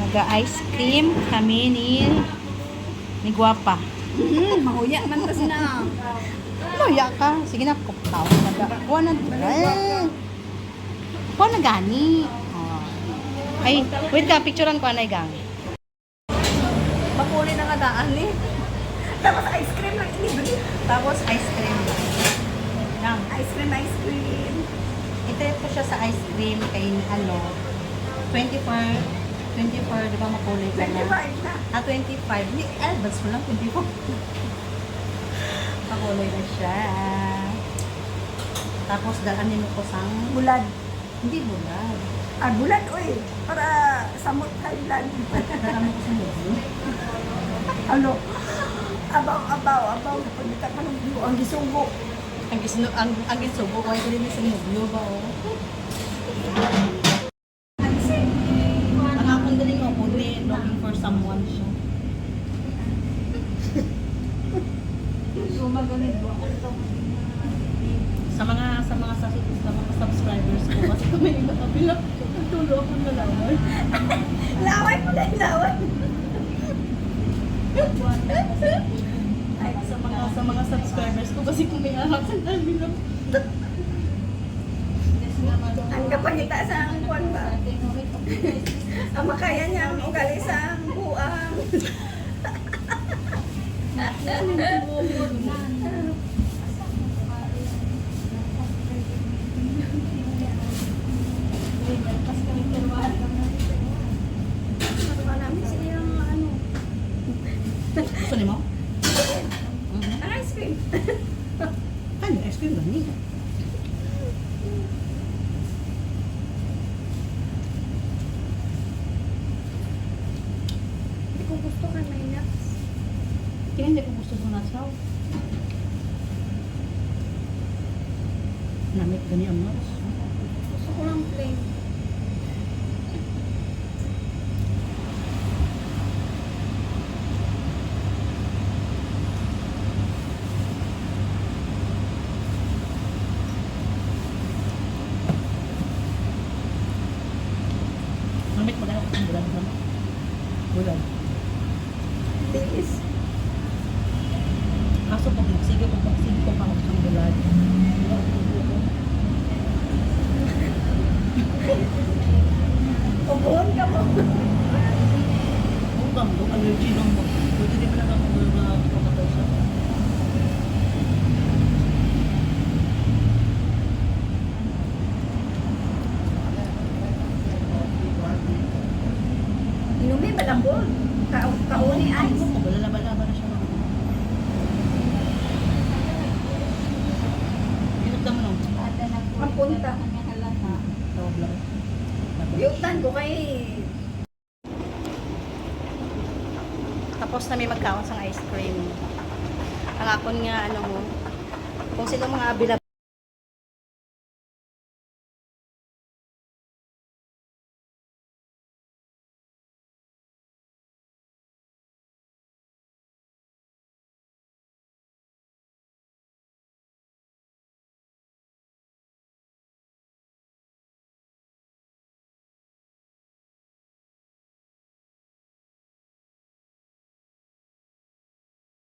Mag-ice cream kami ni Guwapa. Mahuya man kasi na. Mahuya ka. Sige na, kupaw. Kuha na. Kuha na gani. Oh. Ay, wait ka. Picturean ko anay gang. Mapuli na nga daan eh. Tapos ice cream lang inibili. Tapos ice cream. Lang. Ice cream, ice cream. Ito ko siya sa ice cream kay 24, di ba makulay ka na? 25 na. 25. Ni Albans mo lang, 24. Makulay na siya. Tapos daanin mo ko sang... Bulad. Hindi bulag. Ah, bulad, oy. Para samot Thailand. Daan mo ko sa mubi. Ano? Abaw. Pagkita pa ng buo. Ang gisugo. Ang gisubo ko ay din sa mubi ba o? Ang akong daling ako din looking for someone siya. Sa mga subscribers ko kasi kami nagkakabilang tulo ako na lawan. Laway po na laway. Ay, sa mga subscribers ko kasi kung may ahak sa dami lang. Ang kapangita sa ang kwan ba? Ang makaya niya ang ugali sa ang buang. Ano namin siyang ano? Gusto niyo mo? Ang ice cream. Ano, ice cream lang niya. Hindi ko gusto ka may nuts. Kaya hindi ko gusto ng nasaw. Namit gani ang nuts. Gusto ko lang plain. Namit mo na ako ang bulan naman. Bulan. Tiis. Kaso pag magsige ko pa ako sa bulan. Ubuhon ka mo. Hanggang doon, allergy lang mo. Pwede din pala ako magpapatay siya. Inumi balambol. Kauni ice. Ako, balalaban na siya. Pinagdam mo. Ang punta. Tawag lang. Yutan ko kay... Tapos na may magkaon sa ice cream. Ang akon nga, ano mo, kung sino mga